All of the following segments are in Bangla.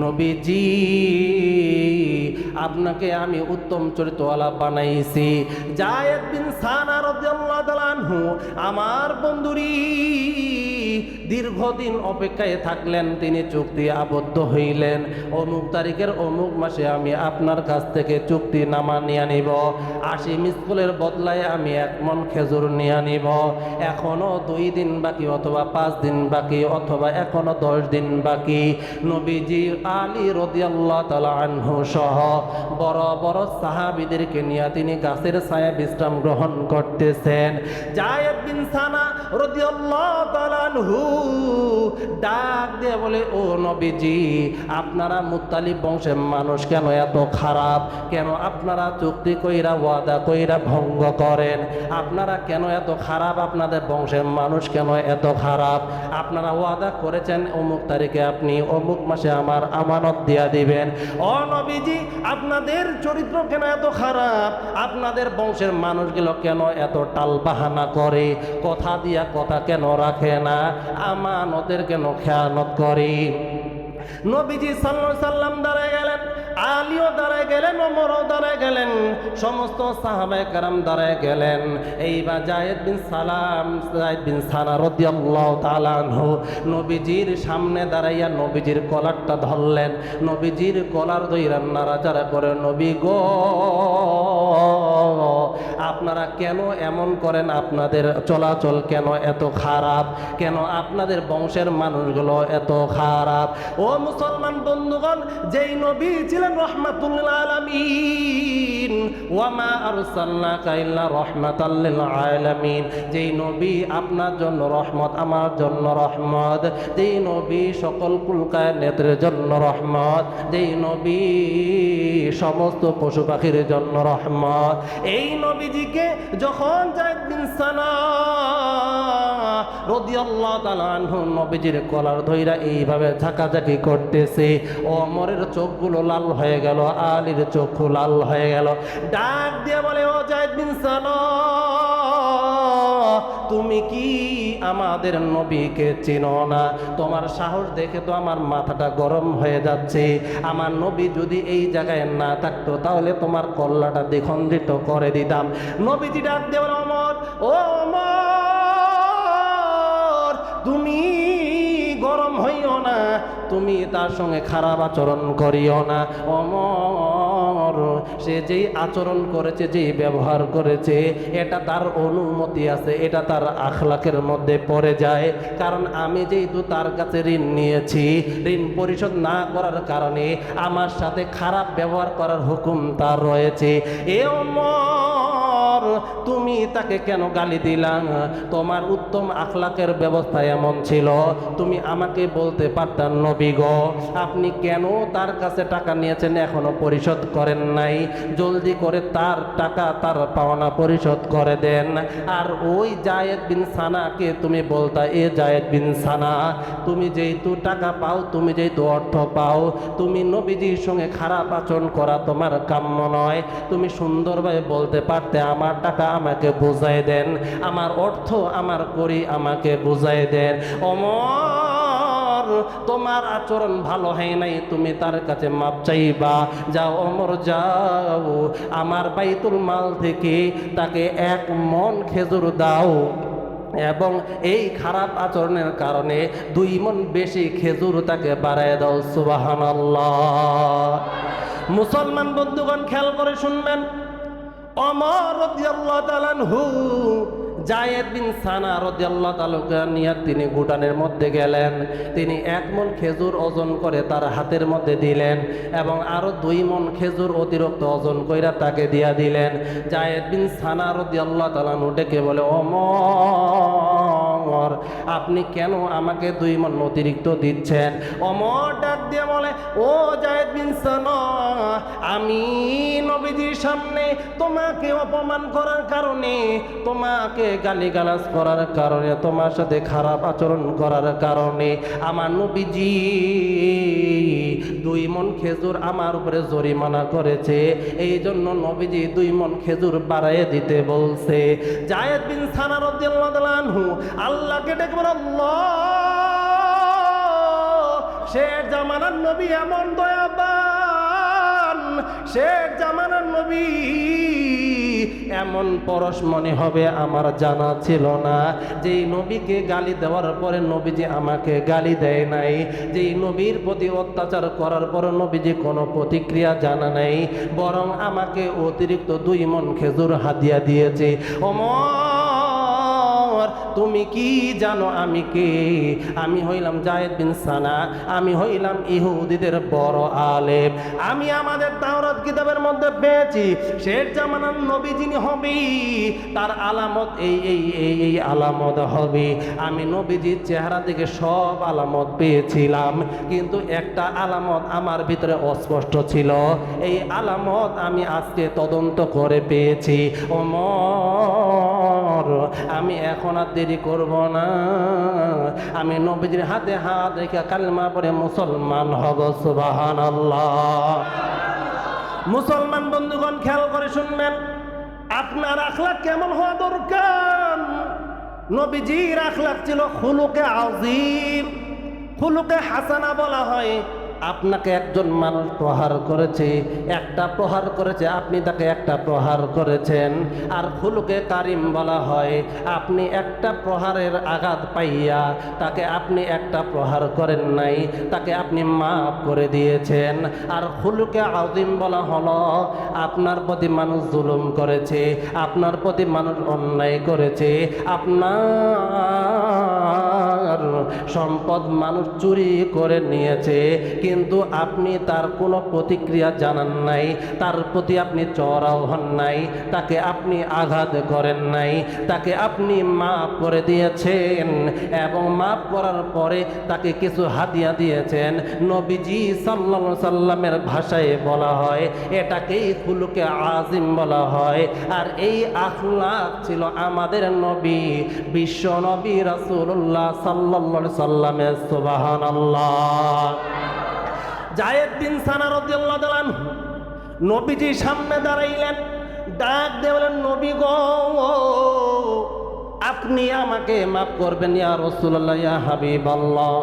নবীজি আপনাকে আমি উত্তম চরিত্রওয়ালা বানাইছি। যায়েদ বিন সানা রাদিয়াল্লাহু তাআলা আনহু আমার বন্ধুরি দীর্ঘদিন অপেক্ষায় থাকলেন, তিনি চুক্তি আবদ্ধ হইলেন অমুক তারিখের অমুক মাসে আমি আপনার কাছ থেকে চুক্তি নামা নিয়ে নিব, 80 মিসকুলের বদলায় আমি 1 মণ খেজুর নিয়ে নিব। এখনো 2 দিন বাকি অথবা 5 দিন বাকি অথবা এখনো 10 দিন বাকি। নবীজি আলী রাদিয়াল্লাহু তাআলা আনহু সহ বড় বড় সাহাবীদেরকে নিয়ে তিনি গাছের ছায়া বিশ্রাম গ্রহণ করতেছেন। যায়েদ বিন সানা রাদিয়াল্লাহু তাআলা আনহু ডাক দিয়ে বলে, ও নবীজি, আপনারা মুত্তালিব বংশের মানুষ কেন এত খারাপ? কেন আপনারা চুক্তি কইরা ওয়াদা কইরা ভঙ্গ করেন? আপনারা কেন এত খারাপ? আপনাদের বংশের মানুষ কেন এত খারাপ? আপনারা ওয়াদা করেছেন অমুক তারিখে আপনি অমুক মাসে আমার আমানত দিয়া দিবেন। ও নবীজি, আপনাদের চরিত্র কেন এত খারাপ? আপনাদের বংশের মানুষগুলো কেন এত টালবাহানা করে? কথা দিয়া কথা কেন রাখে না? আমানতের কেন খেয়ানত করে? নবীজি সাল্লাল্লাহু আলাইহি সাল্লাম দাঁড়ায় গেলেন, আলীও দাঁড়ায় গেলেন, ওমরও দাঁড়ায় গেলেন, সমস্ত সাহাবায়ে কেরাম দাঁড়ায় গেলেন। এইবার যায়েদ বিন সানা রাদিয়াল্লাহু তাআলা আনহু নবীজির সামনে দাঁড়াইয়া নবীজির কলারটা ধরলেন, নবীজির কলার ধইরা নাড়াচাড়া করে, নবী গো, আপনারা কেন এমন করেন? আপনাদের চলাচল কেন এত খারাপ? কেন আপনাদের বংশের মানুষগুলো এত খারাপ? ও মুসলমান বন্ধুগণ, যেই নবী ছিলেন রাহমাতুল আলামিন, ওয়া মা আরসালনাকা ইল্লা রাহমাতাল লিল আলামিন, যেই নবী আপনার জন্য রহমত, আমার জন্য রহমত, যেই নবী সকল কুল কায়নাতের জন্য রহমত, যেই নবী সমস্ত পশু পাখির জন্য রহমত, এই নবীজিকে যখন যায়েদ বিন সানা রাদিয়াল্লাহু তাআলা আনহু নবীজির কলার ধইরা এইভাবে ঝাঁকাঝাঁকি করতেছে, ওমরের চোখগুলো লাল হয়ে গেল, আলীর চোখ লাল হয়ে গেল। ডাক দিয়ে বলে, ও যায়েদ বিন সানা, তুমি কি আমাদের নবীকে চিনো না? তোমার সাহস দেখে তো আমার মাথাটা গরম হয়ে যাচ্ছে। আমার নবী যদি এই জায়গায় না থাকতো তাহলে তোমার কল্লাটা দ্বিখণ্ডিত করে দিতাম। নবীজি ডাক দিয়ে বলে, ওমর, ও ওমর, তুমি গরম হইও না, তুমি তার সঙ্গে খারাপ আচরণ করিও না। ওমর, সে যেই আচরণ করেছে, যেই ব্যবহার করেছে, এটা তার অনুমতি আছে, এটা তার আখলাকের মধ্যে পড়ে যায়। কারণ আমি যেহেতু তার কাছে ঋণ নিয়েছি, ঋণ পরিশোধ না করার কারণে আমার সাথে খারাপ ব্যবহার করার হুকুম তার রয়েছে। এ ওমর, তুমি তাকে কেন গালি দিলাম? তোমার উত্তম আখলাকের ব্যবস্থা এমন ছিল, তুমি আমাকে বলতে পারতেন, নবী গো, আপনি কেন তার কাছে টাকা নিয়েছেন এখনো পরিশোধ করেন নাই? জলদি করে তার টাকা, তার পাওনা পরিশোধ করে দেন। আর ওই যায়েদ বিন সানাকে তুমি বলতা, এ যায়েদ বিন সানা, তুমি যেহেতু টাকা পাও, তুমি যেহেতু অর্থ পাও, তুমি নবীজির সঙ্গে খারাপ আচরণ করা তোমার কাম্য নয়। তুমি সুন্দরভাবে বলতে পারতে, আমার টাকা আমাকে বুঝাই দেন, আমার অর্থ আমার করি আমাকে বুঝাই দেন। ওমর, তোমার আচরণ ভালো হয় নাই, তুমি তার কাছে মাপ চাইবা। যাও ওমর, যাও, আমার বাইতুল মাল থেকে তাকে 1 মণ খেজুর দাও এবং এই খারাপ আচরণের কারণে 2 মণ বেশি খেজুর তাকে বাড়ায় দাও। সুবহানাল্লাহ। মুসলমান বন্ধুগণ, খেয়াল করে শুনবেন, ওমর রাদিয়াল্লাহু তাআলা আনহু যায়েদ বিন সানা রাদিয়াল্লাহু তাআলা নিয়ে তিনি গুটানের মধ্যে গেলেন। তিনি 1 মণ খেজুর ওজন করে তার হাতের মধ্যে দিলেন এবং আরো 2 মণ খেজুর অতিরিক্ত ওজন কইরা তাকে দিয়া দিলেন। যায়েদ বিন সানা রাদিয়াল্লাহু তাআলা ডেকে বলে, ওমর, আপনি কেন আমাকে 2 মণ অতিরিক্ত দিচ্ছেন? ওমর ডাক দিয়ে বলে, ও যায়েদ বিন সানা, আমি নবীজির সামনে তোমাকে অপমান করার কারণে, তোমাকে গালিগালাজ করার কারণে, তোমার সাথে খারাপ আচরণ করার কারণে আমার নবীজি 2 মণ খেজুর আমার উপরে জরিমানা করেছে। এই জন্য নবীজি 2 মণ খেজুর বাড়াইয়ে দিতে বলছে। যায়েদ বিন সানা রাদিয়াল্লাহু তাআলা আনহু আল্লাহকে ডেকে বলে, আল্লাহ, শেষ জামানার নবী এমন দয়াবান, শেষ জামানার নবী এমন পরশ মনে হবে আমার জানা ছিল না। যেই নবীকে গালি দেওয়ার পরে নবীজি আমাকে গালি দেয় নাই, যেই নবীর প্রতি অত্যাচার করার পর নবীজি কোনো প্রতিক্রিয়া জানা নাই, বরং আমাকে অতিরিক্ত 2 মণ খেজুর হাদিয়া দিয়েছে। ওমর, তুমি কি জানো আমি কে? আমি হইলাম যায়েদ বিন সানা, আমি হইলাম ইহুদিদের বড় আলেম। আমি আমাদের তাওরাত কিতাবের মধ্যে পেয়েছি শেষ জামানার নবী যিনি হবে তার আলামত এই আলামত হবে। আমি নবীজির চেহারা থেকে সব আলামত পেয়েছিলাম, কিন্তু একটা আলামত আমার ভিতরে অস্পষ্ট ছিল। এই আলামত আমি আজকে তদন্ত করে পেয়েছি। ওমর, আমি এখন আর দেরি করব না, আমি নবীজির হাতে হাত রেখে কালেমা পড়ে মুসলমান হব। সুবহানাল্লাহ। মুসলমান বন্ধুগণ, খেয়াল করে শুনবেন, আপনার আখলাক কেমন হওয়া দরকার? নবীজির আখলাক ছিল খুলুকে আযীম, খুলুকে হাসানা বলা হয়। আপনাকে একজন মানুষ প্রহার করেছে, একটা প্রহার করেছে, আপনি তাকে একটা প্রহার করেছেন। আর খুলুকে কারিম বলা হয়, আপনি একটা প্রহারের আঘাত পাইয়া তাকে আপনি একটা প্রহার করেন নাই, তাকে আপনি মাফ করে দিয়েছেন। আর খুলুকে আযীম বলা হলো, আপনার প্রতি মানুষ জুলুম করেছে, আপনার প্রতি মানুষ অন্যায় করেছে, আপনার সম্পদ মানুষ চুরি করে নিয়েছে, কিন্তু আপনি তার কোনো প্রতিক্রিয়া জানান নাই, তার প্রতি আপনি চড়াও হন নাই, তাকে আপনি আঘাত করেন নাই, তাকে আপনি মাফ করে দিয়েছেন এবং মাফ করার পরে তাকে কিছু হাদিয়া দিয়েছেন। নবীজি সাল্লাল্লাহু আলাইহি সাল্লামের ভাষায় বলা হয় এটাকেই খুলুকে আযীম বলা হয়। আর এই আখলাক ছিল আমাদের নবী, বিশ্ব নবী রাসূলুল্লাহ সাল্লাল্লাহু আলাইহি সাল্লামের। সুবহানাল্লাহ। যায়েদ বিন সানা রাদিয়াল্লাহু তাআলা আনহু নবীজির সামনে দাঁড়াইলেন, ডাক দিয়ে বলেন, নবী গো, আপনি আমাকে মাফ করবেন ইয়া রাসূলুল্লাহ, ইয়া হাবিবাল্লাহ।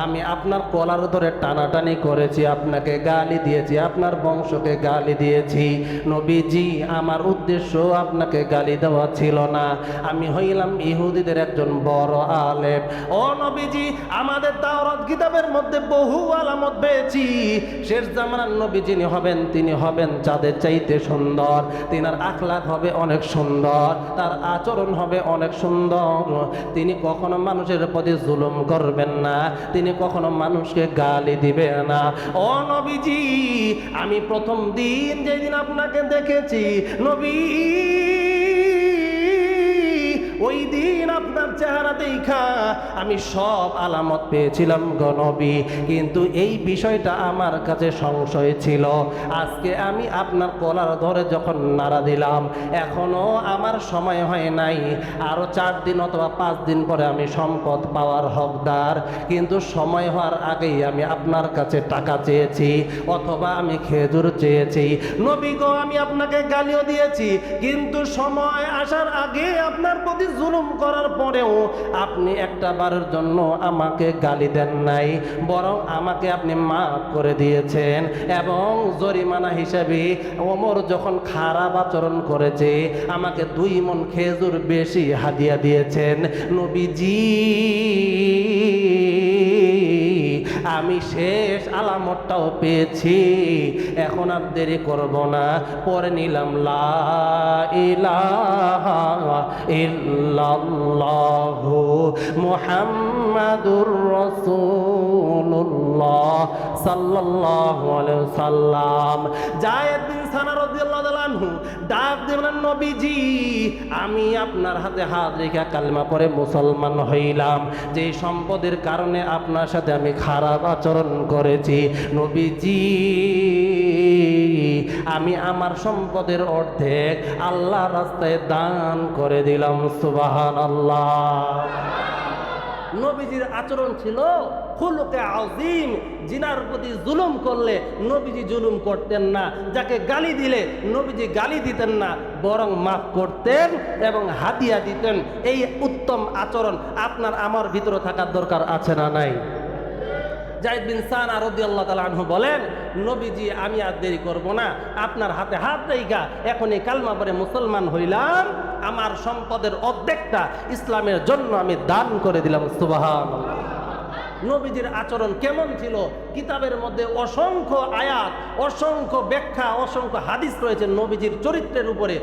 আমি আপনার কলার ধরে টানাটানি করেছি, আপনাকে গালি দিয়েছি, আপনার বংশকে গালি দিয়েছি। নবীজি, আমার উদ্দেশ্য আপনাকে গালি দেওয়া ছিল না, আমি হইলাম ইহুদিদের একজন বড় আলেম। ও নবীজি, আমাদের তাওরাত কিতাবের মধ্যে বহু আলামত পেয়েছি শেষ জামানার নবী যিনি হবেন তিনি হবেন চাঁদের চাইতে সুন্দর, তিনার আখলাক হবে অনেক সুন্দর, তার আচরণ হবে অনেক সুন্দর, তিনি কখনো মানুষের প্রতি জুলুম করবেন না, তিনি কখনো মানুষকে গালি দিবেন না। ও নবীজি, আমি প্রথম দিন যেদিন আপনাকে দেখেছি নবী, ওই দিন আপনার চেহারা দেখা আমি সব আলামত পেয়েছিলাম গো নবী, কিন্তু এই বিষয়টা আমার কাছে সংশয় ছিল। আজকে আমি আপনার কলার ধরে যখন নাড়া দিলাম, এখনো আমার সময় হয় নাই, আরো 4 দিন অথবা 5 দিন পরে আমি সম্পদ পাওয়ার হকদার, কিন্তু সময় হওয়ার আগেই আমি আপনার কাছে টাকা চেয়েছি অথবা আমি খেজুর চেয়েছি। নবী গো, আমি আপনাকে গালিও দিয়েছি, কিন্তু সময় আসার আগে আপনার প্রতি জুলুম করার পরেও আপনি একটা বারের জন্য আমাকে গালি দেন নাই, বরং আমাকে আপনি মাফ করে দিয়েছেন। এবং জরিমানা হিসেবে ওমর যখন খারাপ আচরণ করেছে আমাকে 2 মণ খেজুর বেশি হাদিয়া দিয়েছেন। নবীজি, আমি শেষ আলামতটাও পেয়েছি, এখন আর দেরি করব না, পরে নিলাম লা ইলাহা ইল্লাল্লাহু মুহাম্মাদুর রাসূলুল্লাহ সাল্লাল্লাহু আলাইহি সাল্লাম। যায়েদ বিন সানা রাদিয়াল্লাহু তাআলা আনহু ডাক দিলেন, নবীজি, আমি আপনার হাতে হাত রেখে কালেমা পড়ে মুসলমান হইলাম, যে সম্পদের কারণে আপনার সাথে আমি খারাপ আচরণ করেছি, নবীজি, আমি আমার সম্পদের অর্ধেক আল্লাহ রাস্তায় দান করে দিলাম। সুবহানাল্লাহ। নবীজির আচরণ ছিল খুলুকে আযীম। জিনার প্রতি জুলুম করলে নবীজি জুলুম করতেন না, যাকে গালি দিলে নবীজি গালি দিতেন না, বরং মাফ করতেন এবং হাদিয়া দিতেন। এই উত্তম আচরণ আপনার আমার ভিতরে থাকার দরকার আছে না নাই? যায়েদ বিন সানা রাদিয়াল্লাহু তাআলা আনহু বলেন, নবীজি আমি আর দেরি করব না, আপনার হাতে হাত রেখা এখনই কালমা পড়ে মুসলমান হইলাম, আমার সম্পদের অর্ধেকটা ইসলামের জন্য আমি দান করে দিলাম। সুবহানাল্লাহ। নবীজির আচরণ কেমন ছিল? কিতাবের মধ্যে অসংখ্য আয়াত, অসংখ্য ব্যাখ্যা, অসংখ্য হাদিস রয়েছে নবীজির চরিত্রের উপরে,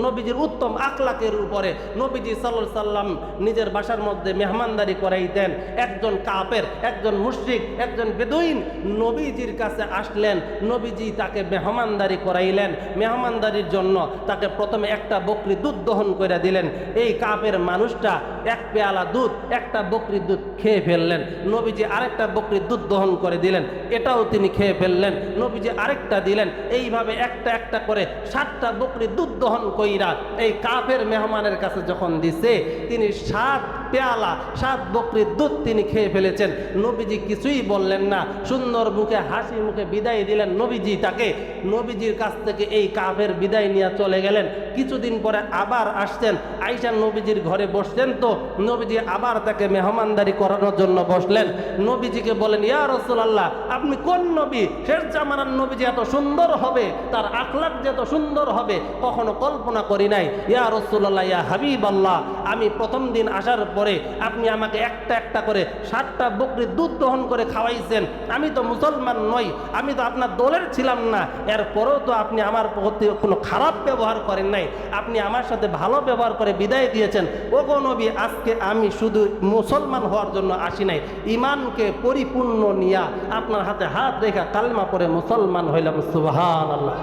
নবীজির উত্তম আখলাকের উপরে। নবীজি সাল্লাল্লাহু আলাইহি সাল্লাম নিজের বাসার মধ্যে মেহমানদারি করাইতেন। একজন কাফের, একজন মুশরিক, একজন বেদুইন নবীজির কাছে আসলেন, নবীজি তাকে মেহমানদারি করাইলেন। মেহমানদারির জন্য তাকে প্রথমে একটা বকরি দুধ দহন করে দিলেন। এই কাফের মানুষটা এক পেয়ালা দুধ, একটা বকরি দুধ খেয়ে ফেললেন। নবীজি আরেকটা বকরি দুধ দহন করে দিলেন, এটাও তিনি খেয়ে ফেললেন। নবীজি আরেকটা দিলেন। এইভাবে একটা একটা করে 7টা বকরি দুধ দহন কইরা এই কাফের মেহমানের কাছে যখন দিছে, তিনি 7 পেয়ালা 7 বকরির দুধ তিনি খেয়ে ফেলেছেন। নবীজি কিছুই বললেন না, সুন্দর মুখে হাসি মুখে বিদায় দিলেন নবীজি তাকে। নবীজির কাছ থেকে এই কাফের বিদায় নিয়ে চলে গেলেন। কিছুদিন পরে আবার আসছেন, আয়েশা নবীজির ঘরে বসছেন, তো নবীজি আবার তাকে মেহমানদারি করানোর জন্য বসলেন। নবীজিকে বলেন, ইয়া রাসূলুল্লাহ, আপনি কোন নবী? শেষ জামানার নবীজি এত সুন্দর হবে, তার আখলাক যে এত সুন্দর হবে কখনো কল্পনা করি নাই। ইয়া রাসূলুল্লাহ, ইয়া হাবিবাল্লাহ, আমি প্রথম দিন আসার পরে আপনি আমাকে একটা একটা করে 7টা বকরির দুধ দহন করে খাওয়াইছেন। আমি তো মুসলমান নই, আমি তো আপনার দলের ছিলাম না, এরপরেও তো আপনি আমার প্রতি কোনো খারাপ ব্যবহার করেন নাই, আপনি আমার সাথে ভালো ব্যবহার করে বিদায় দিয়েছেন। ওগো নবী, আজকে আমি শুধু মুসলমান হওয়ার জন্য আসি নাই, ইমানকে পরিপূর্ণ নিয়া আপনার হাতে হাত রেখা কালমা পড়ে মুসলমান হইলাম। সুবহানাল্লাহ।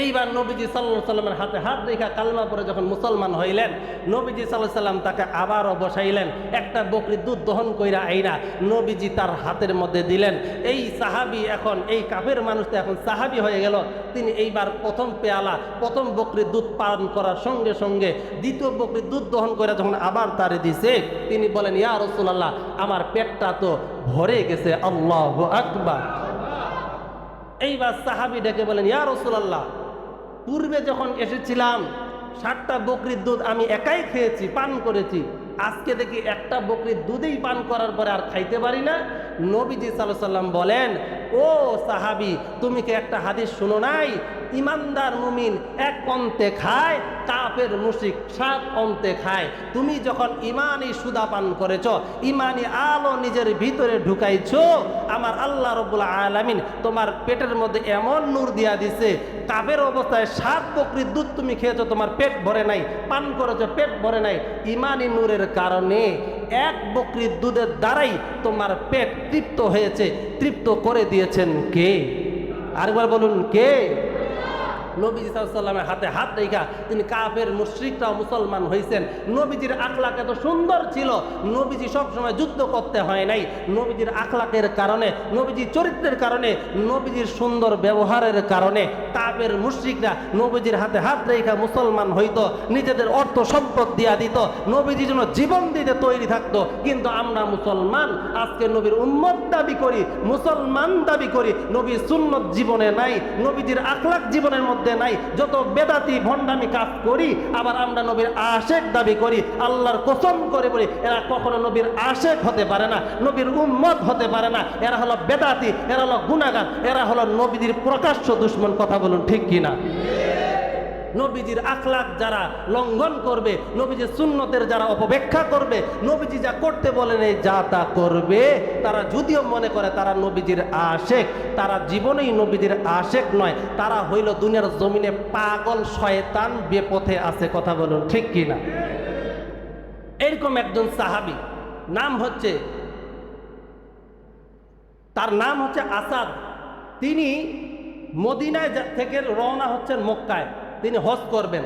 এইবার নবীজি সাল্লাল্লাহু আলাইহি সাল্লামের হাতে হাত রেখা কালমা পড়ে যখন মুসলমান হইলেন, নবীজি সাল্লাল্লাহু আলাইহি সাল্লাম তাকে আবারও বসাইলেন। একটা বকরি দুধ দহন কইরা আইনা নবীজি তার হাতের মধ্যে দিলেন। এই সাহাবী এখন, এই কাফের মানুষটা এখন সাহাবী হয়ে গেল। তিনি এইবার প্রথম পেয়ালা, প্রথম বকরির দুধ পান করার সঙ্গে সঙ্গে দ্বিতীয় বকরির দুধ দহন করে যখন আবার তারে দিছে, তিনি বলেন, ইয়া রাসূলুল্লাহ, আমার পেটটা তো ভরে গেছে। আল্লাহু আকবার। এইবার সাহাবী ডেকে বলেন, ইয়া রাসূলুল্লাহ, পূর্বে যখন এসেছিলাম 7টা বকরির দুধ আমি একাই খেয়েছি, পান করেছি, আজকে দেখি একটা বকরির দুধেই পান করার পরে আর খাইতে পারি না। নবীজি সাল্লাল্লাহু আলাইহি সাল্লাম বলেন, ও সাহাবী, তুমি কি একটা হাদিস শুনো নাই? ইমানদার মুমিন এক অন্তে খায়, কাফের মুশরিক 7 অন্তে খায়। তুমি যখন ইমানি সুদা পান করেছ, ইমানি আলো নিজের ভিতরে ঢুকাইছো, আমার আল্লাহ রাব্বুল আলামিন তোমার পেটের মধ্যে এমন নূর দিয়া দিছে, কাফের অবস্থায় 7 বকরির দুধ তুমি খেয়েছো, তোমার পেট ভরে নাই, পান করেছো, পেট ভরে নাই। ইমানি নূরের কারণে 1 বকরির দুধের দ্বারাই তোমার পেট তৃপ্ত হয়েছে। তৃপ্ত করে দিয়েছেন কে? আরেকবার বলুন, কে? নবীজি সাল্লাল্লাহু আলাইহি সাল্লামের হাতে হাত রেখা তিনি কাফের মুশরিকরাও মুসলমান হয়েছেন। নবীজির আখলাক এত সুন্দর ছিল, নবীজি সবসময় যুদ্ধ করতে হয় নাই। নবীজির আখলাকের কারণে, নবীজির চরিত্রের কারণে, নবীজির সুন্দর ব্যবহারের কারণে কাফের মুশরিকরা নবীজির হাতে হাত রেখা মুসলমান হইতো, নিজেদের অর্থ সম্পদ দিয়া দিত, নবীজির জন্য জীবন দিতে তৈরি থাকতো। কিন্তু আমরা মুসলমান, আজকে নবীর উম্মত দাবি করি, মুসলমান দাবি করি, নবীর সুন্নত জীবনে নাই, নবীজির আখলাক জীবনের মধ্যে নাই। যত বেদাতি ভণ্ডামি কাজ করি, আবার আমরা নবীর আশেক দাবি করি। আল্লাহর কসম করে বলি, এরা কখনো নবীর আশেক হতে পারে না, নবীর উম্মত হতে পারে না। এরা হলো বেদাতি, এরা হলো গুনাহগার, এরা হলো নবীজির প্রকাশ্য দুশমন। কথা বলুন, ঠিক কিনা? নবীজির আখলাক যারা লঙ্ঘন করবে, নবীজির সুন্নতের যারা অপব্যাখ্যা করবে, নবীজি যা করতে বলেন এই যা তা করবে, তারা যদিও মনে করে তারা নবীজির আশেক, তারা জীবনেই নবীজির আশেক নয়, তারা হইল দুনিয়ার জমিনে পাগল শয়তান, বেপথে আছে। কথা বলুন, ঠিক কিনা? এরকম একজন সাহাবী, নাম হচ্ছে, তার নাম হচ্ছে আসাদ। তিনি মদিনায় থেকে রওনা হচ্ছেন মক্কায়, তিনি হজ করবেন।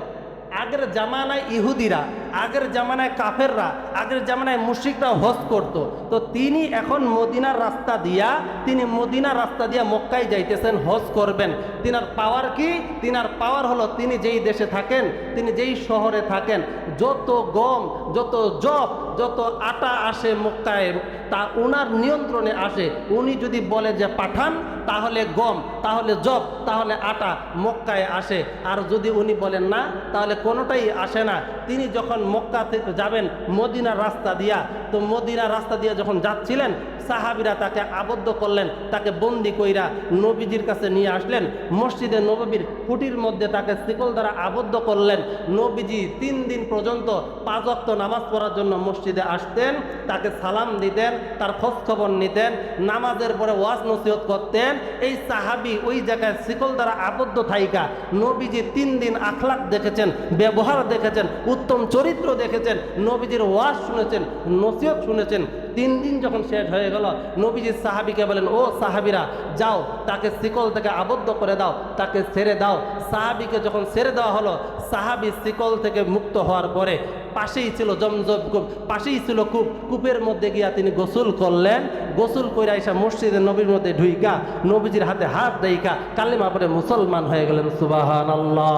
আগের জামানায় ইহুদিরা, আগের জামানায় কাফেররা, আগের জামানায় মুশরিকরা হজ করত। তো তিনি এখন মদিনার রাস্তা দিয়া, তিনি মদিনার রাস্তা দিয়া মক্কায় যাইতেছেন, হজ করবেন। তিনার পাওয়ার কি? তিনার পাওয়ার হলো, তিনি যেই দেশে থাকেন, তিনি যেই শহরে থাকেন, যত গম, যত জব, যত আটা আসে মক্কায়, তা ওনার নিয়ন্ত্রণে আসে। উনি যদি বলে যে পাঠান, তাহলে গম, তাহলে জব, তাহলে আটা মক্কায় আসে। আর যদি উনি বলেন না, তাহলে কোনোটাই আসে না। তিনি যখন করলেন মক্কা থেকে যাবেন মদিনার রাস্তা দিয়া। তো মদিনার রাস্তা দিয়ে যখন যাচ্ছিলেন সাহাবীরা তাকে আবদ্ধ করলেন, তাকে বন্দি কইরা নবীজির কাছে নিয়ে আসলেন। মসজিদে নববীর খুঁটির মধ্যে তাকে শিকল দ্বারা আবদ্ধ করলেন। নবীজি 3 দিন পর্যন্ত 5 ওয়াক্ত নামাজ পড়ার জন্য মসজিদে আসতেন, তাকে সালাম দিতেন, তার খোঁজ খবর নিতেন, নামাজের পরে ওয়াজ নসিহত করতেন। এই সাহাবী ওই জায়গায় শিকল দ্বারা আবদ্ধ থাইকা নবীজি 3 দিন আখলাক দেখেছেন, ব্যবহার দেখেছেন, উত্তম চরিত্র দেখেছেন, নবীজির ওয়াজ শুনেছেন, নসিহত শুনেছেন। 3 দিন যখন শেষ হয়ে গেল, নবীজি সাহাবীকে বলেন, ও সাহাবীরা যাও, তাকে শিকল থেকে আবদ্ধ করে দাও, তাকে ছেড়ে দাও। সাহাবীকে যখন ছেড়ে দেওয়া হলো, সাহাবী শিকল থেকে মুক্ত হওয়ার পরে পাশেই ছিল জমজম কূপ, পাশেই ছিল কূপ, কূপের মধ্যে গিয়া তিনি গোসল করলেন। গোসল করে আইসা মসজিদে নবীর মধ্যে ঢুইকা নবীজির হাতে হাত দেইকা কালেমা পড়ে মুসলমান হয়ে গেলেন। সুবহানাল্লাহ।